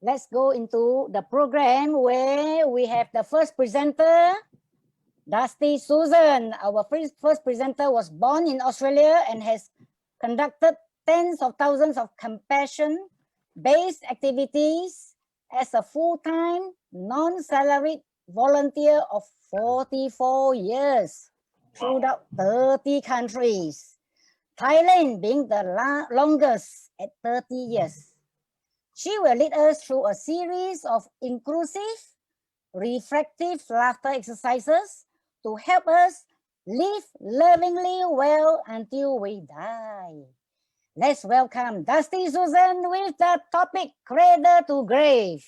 let's go into the program where we have the first presenter, Dusty Susan. Our first presenter was born in Australia and has conducted tens of thousands of compassion-based activities as a full-time, non-salaried volunteer of 44 years throughout 30 countries. Thailand being the longest at 30 years. She will lead us through a series of inclusive, reflective laughter exercises to help us live lovingly well until we die. Let's welcome Dusty Susan with the topic Cradle to Grave.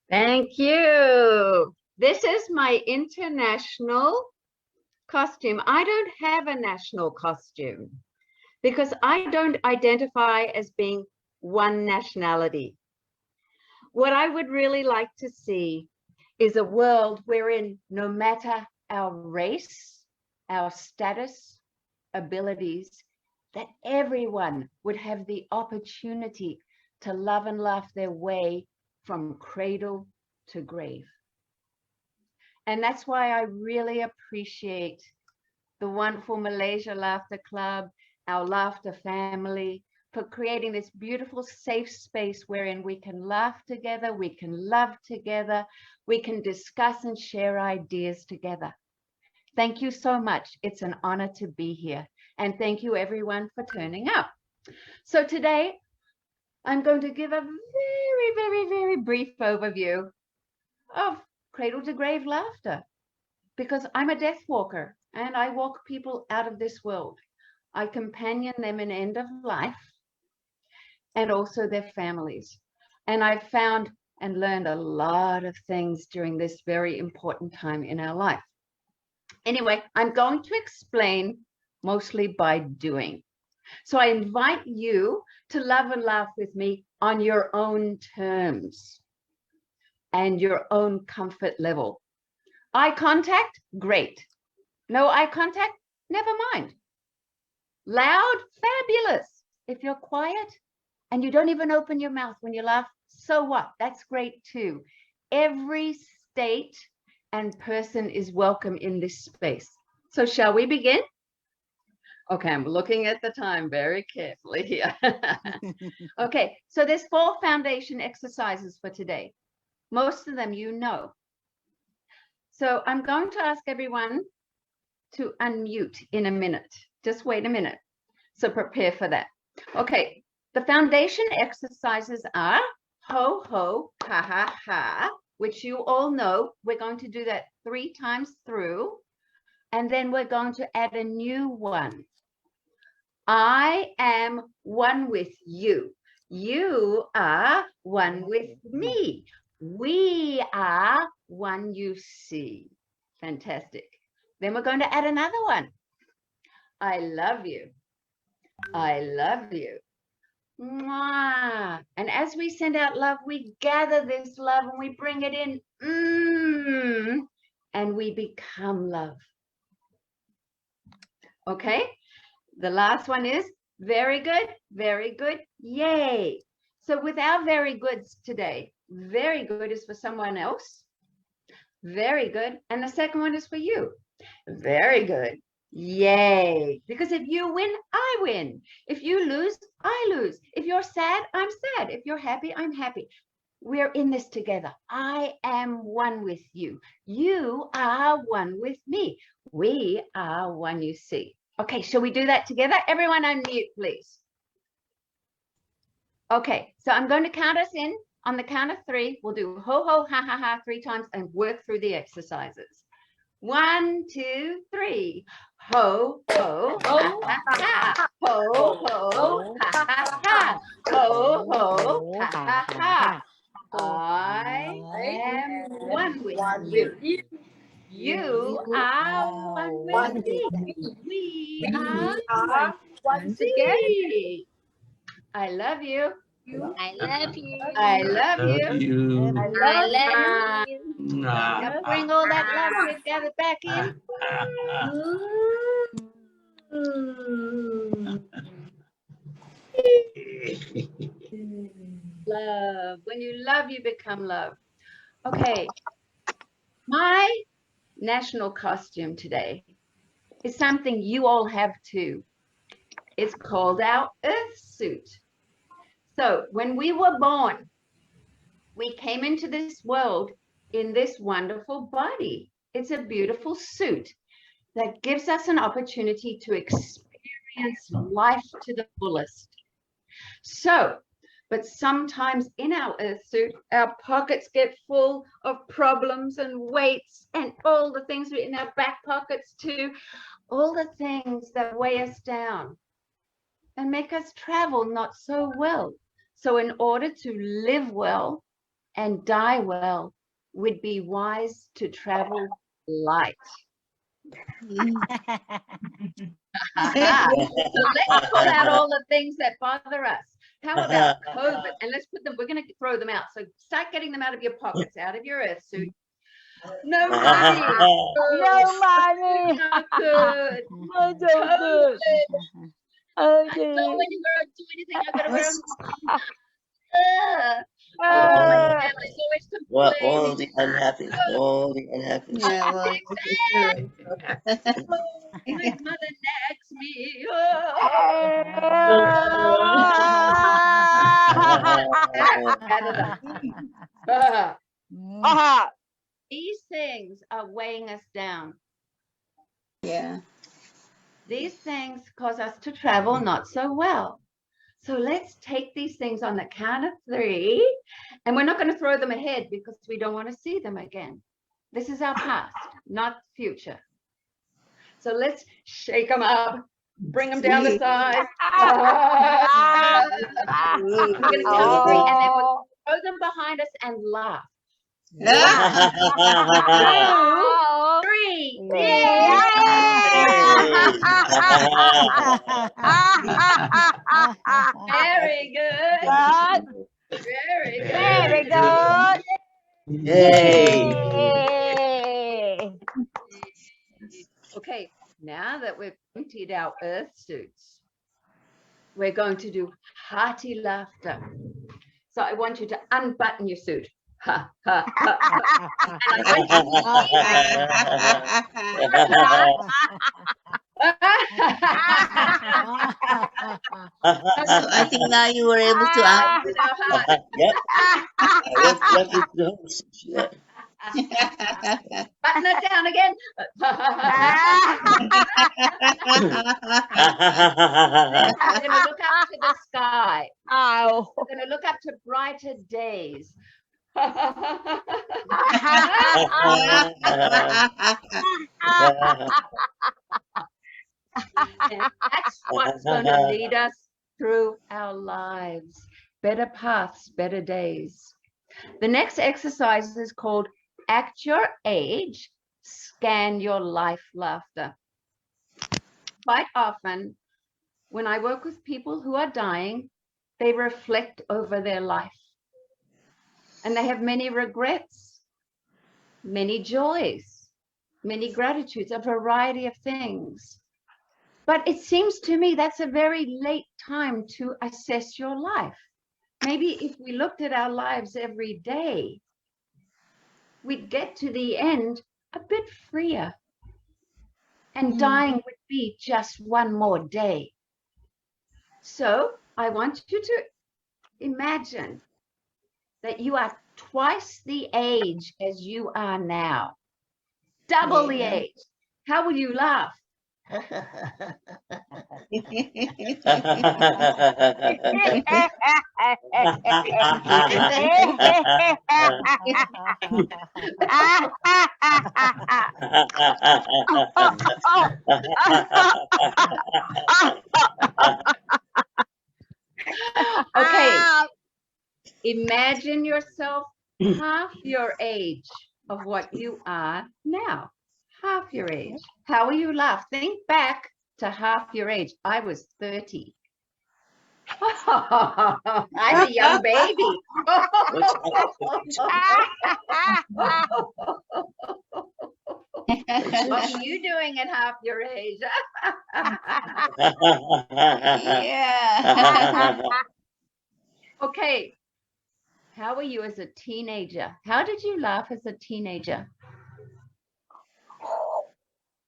Thank you. This is my international costume. I don't have a national costume because I don't identify as being one nationality. What I would really like to see is a world wherein no matter our race, our status, abilities, that everyone would have the opportunity to love and laugh their way from cradle to grave. And that's why I really appreciate the wonderful Malaysia Laughter Club, our laughter family, for creating this beautiful safe space wherein we can laugh together, we can love together, we can discuss and share ideas together. Thank you so much. It's an honor to be here. And thank you everyone for turning up. So today, I'm going to give a very brief overview of cradle to grave laughter, because I'm a death walker and I walk people out of this world. I companion them in end of life and also their families. And I've found and learned a lot of things during this very important time in our life. Anyway, I'm going to explain mostly by doing. So I invite you to love and laugh with me on your own terms and your own comfort level. Eye contact, great. No eye contact, never mind. Loud, fabulous. If you're quiet and you don't even open your mouth when you laugh, so what? That's great too. Every state and person is welcome in this space. So shall we begin? Okay, I'm looking at the time very carefully here. Okay, so there's 4 foundation exercises for today. Most of them you know. So I'm going to ask everyone to unmute in a minute. Just wait a minute. So prepare for that. Okay, the foundation exercises are ho, ho, ha, ha, ha, which you all know. We're going to do that 3 times through. And then we're going to add a new one. I am one with you. You are one with me. We are one you see. Fantastic. Then we're going to add another one. I love you. I love you. Mwah. And as we send out love, we gather this love and we bring it in. And we become love. Okay? The last one is very good, yay. So with our very goods today, very good is for someone else. Very good. And the second one is for you. Very good. Yay. Because if you win, I win. If you lose, I lose. If you're sad, I'm sad. If you're happy, I'm happy. We're in this together. I am one with you. You are one with me. We are one you see. Okay, shall we do that together? Everyone unmute, please. Okay, so I'm going to count us in. On the count of 3, we'll do ho, ho, ha, ha, ha 3 times and work through the exercises. 1, 2, 3. Ho, ho, ha, ha, ha. Ho, ho, ha, ha, ha. Ho, ho, ha, ha, ha. I am one with you. You are one with me. We are one together. I love you. I love you. I love you. I love you. Now bring all that love we've gathered back in. love. When you love, you become love. Okay. My national costume today is something you all have too. It's called our Earth suit. So when we were born, we came into this world in this wonderful body. It's a beautiful suit that gives us an opportunity to experience life to the fullest. So, but sometimes in our Earth suit, our pockets get full of problems and weights and all the things in our back pockets too, all the things that weigh us down and make us travel not so well. So in order to live well and die well, we'd be wise to travel light. So let's pull out all the things that bother us. How about COVID? And let's put them, we're going to throw them out. So start getting them out of your pockets, out of your Earth suit. No money. No money. Not good. Not so good. I Okay. don't anywhere to do anything. I gotta wear My family's always Well, complaining. all the unhappy, all the unhappy. Yeah, well, My mother nags me. These things are weighing us down. yeah. These things cause us to travel not so well. So let's take these things on the count of 3, and we're not going to throw them ahead because we don't want to see them again. This is our past, not future. So let's shake them up, bring them down the side. We're going to count to 3, and then we'll throw them behind us and laugh. 2, 3. Very good. Very good. Very good. Yay! Okay, now that we've emptied our Earth suits, we're going to do hearty laughter. So I want you to unbutton your suit. Ha, ha, ha, ha. And I So I think now you were able to want you to Yep. What is those? Yeah. button it down again. We're going to look up to the sky. Ow. We're going to look up to brighter days. And that's what's going to lead us through our lives. Better paths, better days. The next exercise is called Act Your Age, Scan Your Life Laughter. Quite often, when I work with people who are dying, they reflect over their life. And they have many regrets, many joys, many gratitudes, a variety of things. But it seems to me that's a very late time to assess your life. Maybe if we looked at our lives every day, we'd get to the end a bit freer. And dying would be just one more day. So I want you to imagine that you are twice the age as you are now. Double the age. How will you laugh? Okay. Imagine yourself half your age of what you are now. Half your age. How will you laugh? Think back to half your age. I was 30. I'm a young baby. What are you doing at half your age? Yeah. Okay. How were you as a teenager? How did you laugh as a teenager?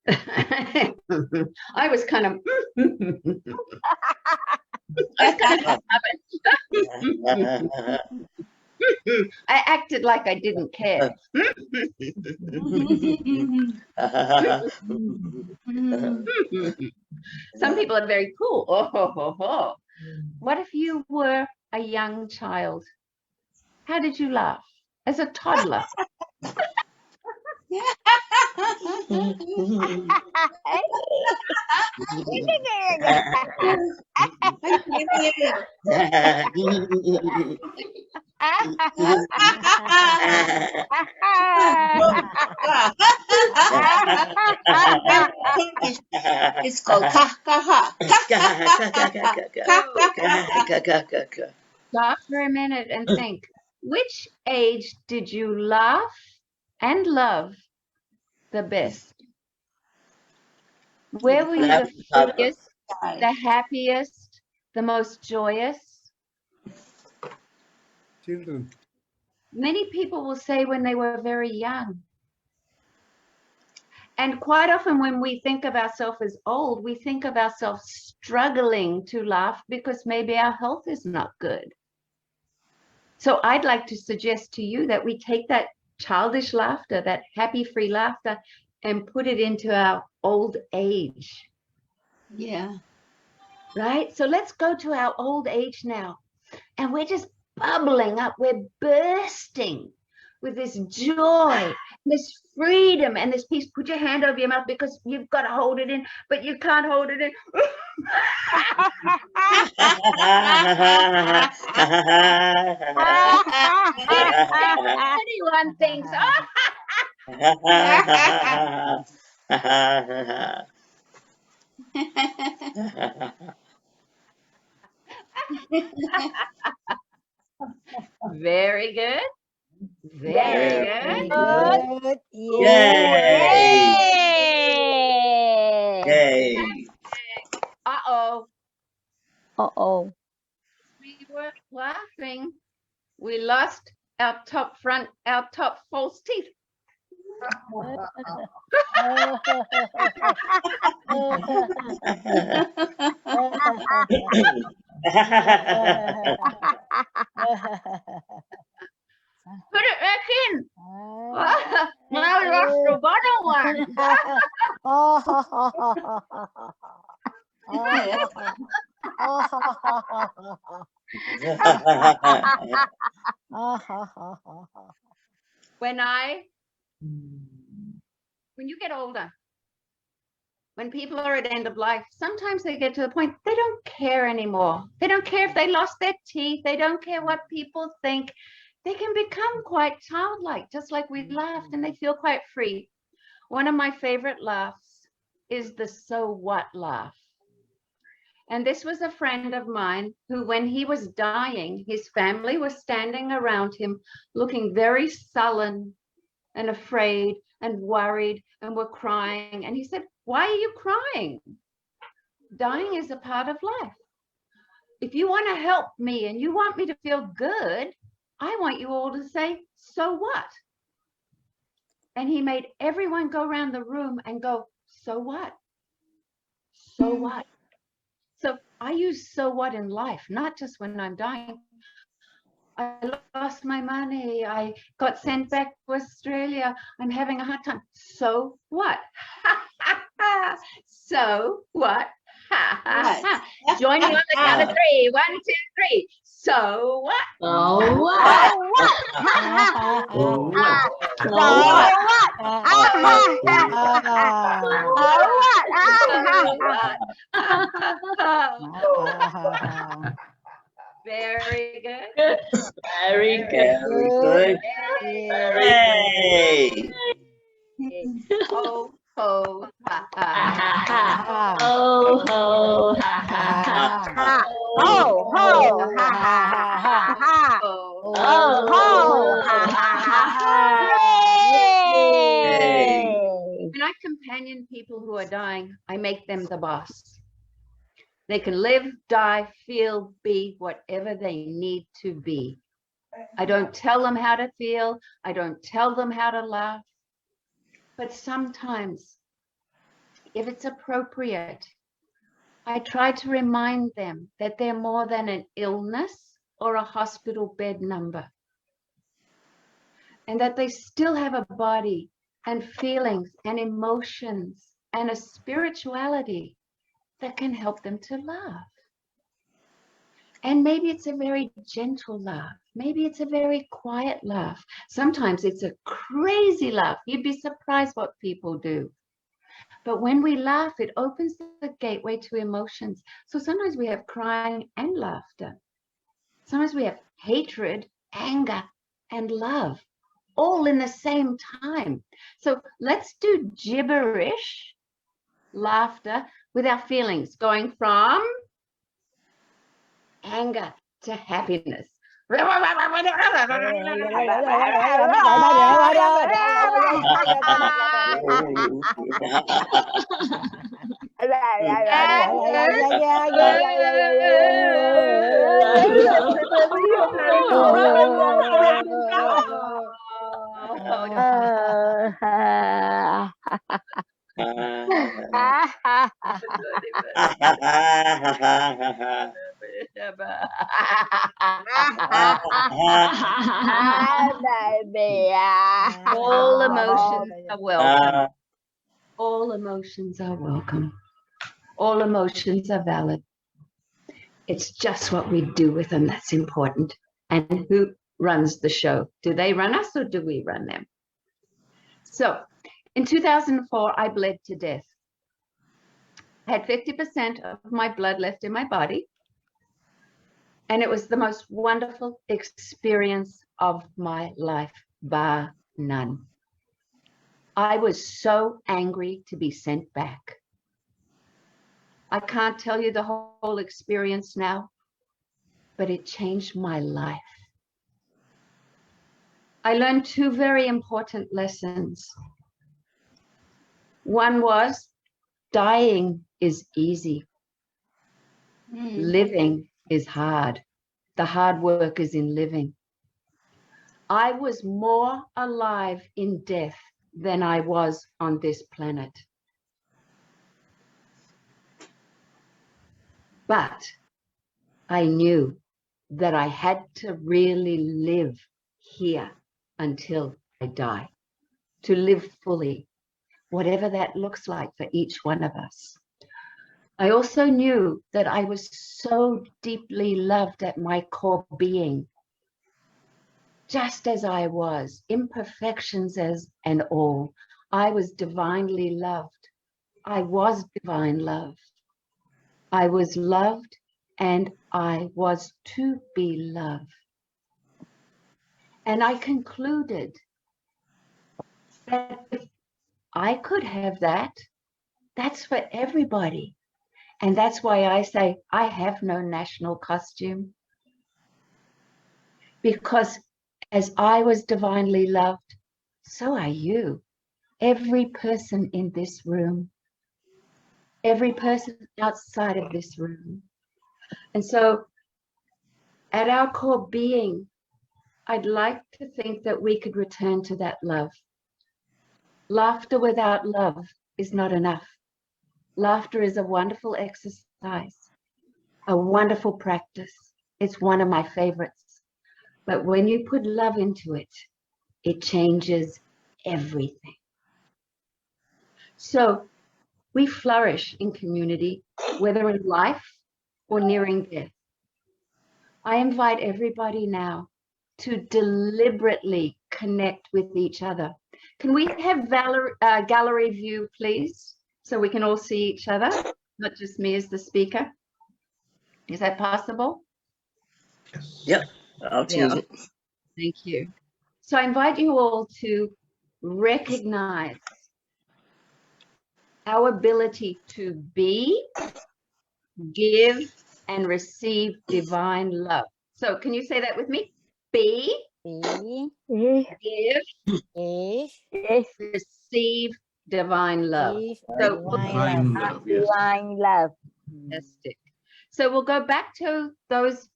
I was kind of I acted like I didn't care. Some people are very cool. Oh. What if you were a young child? How did you laugh as a toddler? It's called kaha. Stop for a minute and think. Which age did you laugh and love the best? Where were you the funniest, the happiest, the most joyous? Children. Many people will say when they were very young. And quite often when we think of ourselves as old, we think of ourselves struggling to laugh because maybe our health is not good. So I'd like to suggest to you that we take that childish laughter, that happy, free laughter, and put it into our old age. Yeah. Right? So let's go to our old age now. And we're just bubbling up. We're bursting with this joy, this freedom, and this peace. Put your hand over your mouth because you've got to hold it in, but you can't hold it in. Anyone thinks, very good. Very good. Good. Yay! Yay! Uh-oh. Uh-oh. We were laughing. We lost our top false teeth. Put it back in. Now we lost the bottom one. When you get older, when people are at end of life, sometimes they get to the point they don't care anymore. They don't care if they lost their teeth. They don't care what people think. They can become quite childlike, just like we laughed, and they feel quite free. One of my favorite laughs is the so what laugh. And this was a friend of mine who, when he was dying, his family was standing around him looking very sullen and afraid and worried and were crying. And he said, "Why are you crying? Dying is a part of life. If you want to help me and you want me to feel good, I want you all to say, so what?" And he made everyone go around the room and go, so what? So what? So I use so what in life, not just when I'm dying. I lost my money. I got sent back to Australia. I'm having a hard time. So what? So what? Join me on the count of 3. 1, 2, 3. So what? Oh, what? Very good. Very good. Very good. Yay! Ho, ho, ha, ha. Oh, ho, ha, ha, ha. Ho, ho, ha, ha, ha, ha. Ho, Oh, Ho, ha, ha, ha, ha. Yay! When I companion people who are dying, I make them the boss. They can live, die, feel, be whatever they need to be. I don't tell them how to feel. I don't tell them how to laugh. But sometimes, if it's appropriate, I try to remind them that they're more than an illness or a hospital bed number, and that they still have a body and feelings and emotions and a spirituality that can help them to laugh. And maybe it's a very gentle laugh. Maybe it's a very quiet laugh. Sometimes it's a crazy laugh. You'd be surprised what people do. But when we laugh, it opens the gateway to emotions. So sometimes we have crying and laughter. Sometimes we have hatred, anger, and love, all in the same time. So let's do gibberish laughter with our feelings, going from anger to happiness. All emotions are welcome. All emotions are welcome. All emotions are valid. It's just what we do with them that's important. And who runs the show? Do they run us or do we run them? So in 2004, I bled to death. I had 50% of my blood left in my body. And it was the most wonderful experience of my life, bar none. I was so angry to be sent back. I can't tell you the whole experience now, but it changed my life. I learned two very important lessons. One was dying is easy. Living is hard. The hard work is in living. I was more alive in death than I was on this planet. But I knew that I had to really live here until I die, to live fully, whatever that looks like for each one of us. I also knew that I was so deeply loved at my core being, just as I was, imperfections as and all. I was divinely loved. I was divine love. I was loved and I was to be loved. And I concluded that if I could have that, that's for everybody. And that's why I say I have no national costume. Because as I was divinely loved, so are you. Every person in this room, every person outside of this room. And so at our core being, I'd like to think that we could return to that love. Laughter without love is not enough. Laughter is a wonderful exercise, a wonderful practice. It's one of my favorites. But when you put love into it, it changes everything. So we flourish in community, whether in life or nearing death. I invite everybody now to deliberately connect with each other. Can we have gallery view, please? So we can all see each other, not just me as the speaker. Is that possible? Yep, I'll choose it. Thank you. So I invite you all to recognize our ability to be, give, and receive divine love. So can you say that with me? Be, give, receive divine love. So Divine love. fantastic. So we'll go back to those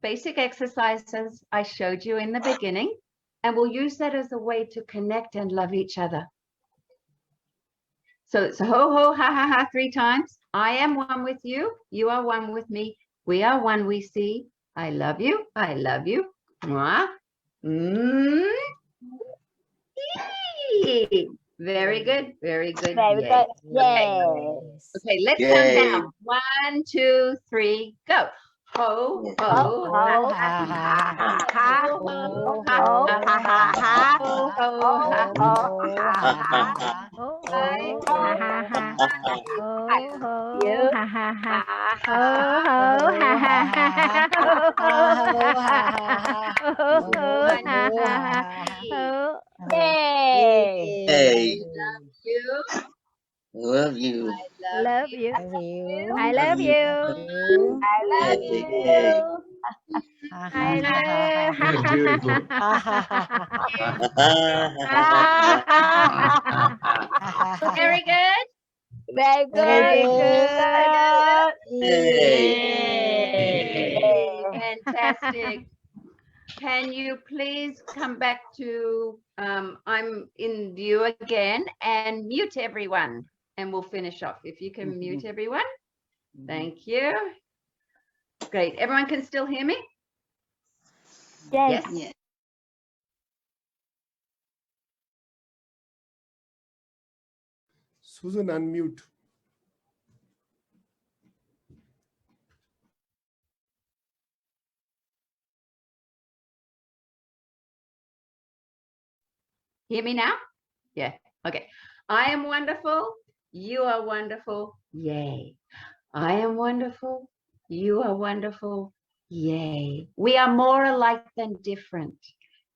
basic exercises I showed you in the beginning, and we'll use that as a way to connect and love each other. So it's ho, ho, ha, ha, ha 3 times. I am one with you. You are one with me. We are one we see. I love you. I love you. Mwah. Yee. Very good. Very good. Very Yay. good. Okay. Yes. Okay, let's Yay. count down. 1, 2, 3, go. Ho, ho, Ho, ho, ha, ha, ha, ha, ha, ho, ho, ho, ha, ha, ha, ha. ho, ho, Ho, ha, ho, ha, ha, ha. ha. Ho, I ho, ha, ha, ha. Ho, ho, ha, ha, ha. Ho, ho, ha, ha, ha. Ho, ho, ha, ha, ha. Ho, ho, ha, ha, ha. Yay! Hey, You, love you. Love you. you. I I love love you. you. I love Yay, you. yay. I love. That's very good. Very good. Very Very good. Yay. Fantastic. Can you please come back to, I'm in view again, and mute everyone, and we'll finish off. If you can mute everyone. Thank you. Great. Everyone can still hear me? Yes. Yeah. Susan, unmute. Hear me now? Yeah. Okay. I am wonderful. You are wonderful. Yay. I am wonderful. You are wonderful. Yay. We are more alike than different.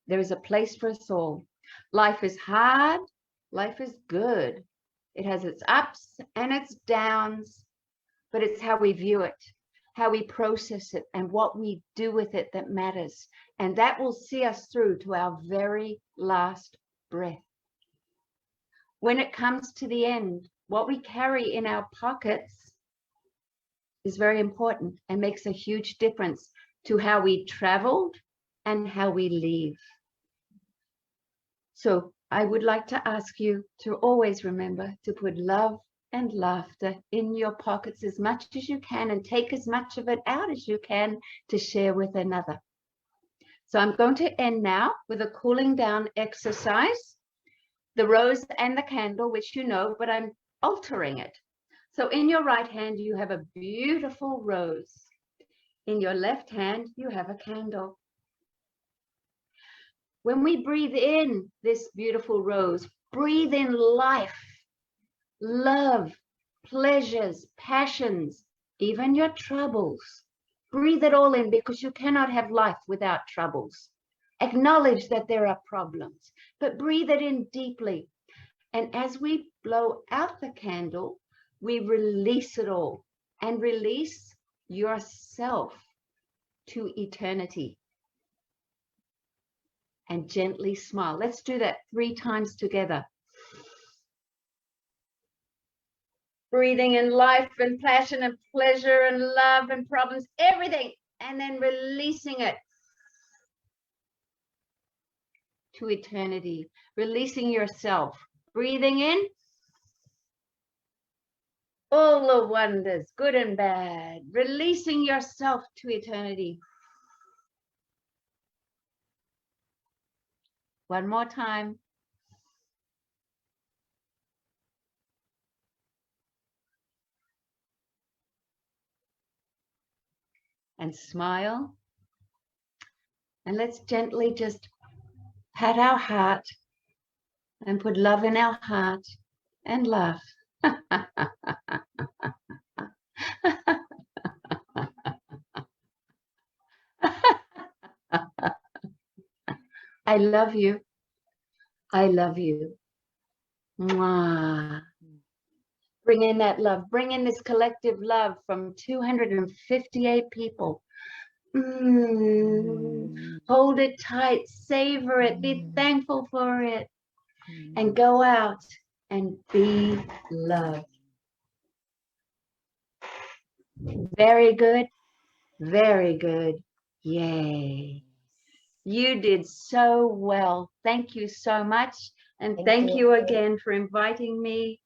There is a place for us all. Life is hard. Life is good. It has its ups and its downs, but it's how we view it, how we process it, and what we do with it that matters. And that will see us through to our very last breath. When it comes to the end, what we carry in our pockets is very important and makes a huge difference to how we traveled and how we leave. So I would like to ask you to always remember to put love and laughter in your pockets as much as you can, and take as much of it out as you can to share with another. So I'm going to end now with a cooling down exercise, the rose and the candle, which you know, but I'm altering it. So in your right hand, you have a beautiful rose. In your left hand, you have a candle. When we breathe in this beautiful rose, breathe in life, love, pleasures, passions, even your troubles. Breathe it all in, because you cannot have life without troubles. Acknowledge that there are problems, but breathe it in deeply. And as we blow out the candle, we release it all, and release yourself to eternity. And gently smile. Let's do that 3 times together. Breathing in life and passion and pleasure and love and problems, everything, and then releasing it to eternity. Releasing yourself. Breathing in all the wonders, good and bad. Releasing yourself to eternity. One more time. And smile. And let's gently just pat our heart and put love in our heart and laugh. I love you. I love you. Mwah. Bring in that love. Bring in this collective love from 258 people. Hold it tight. Savor it. Be thankful for it. And go out and be loved. Very good. Very good. Yay. You did so well. Thank you so much. And Thank thank you. you again for inviting me.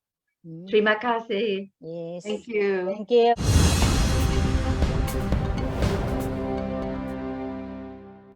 Mm, Terima kasih. yes. Thank you. Thank you.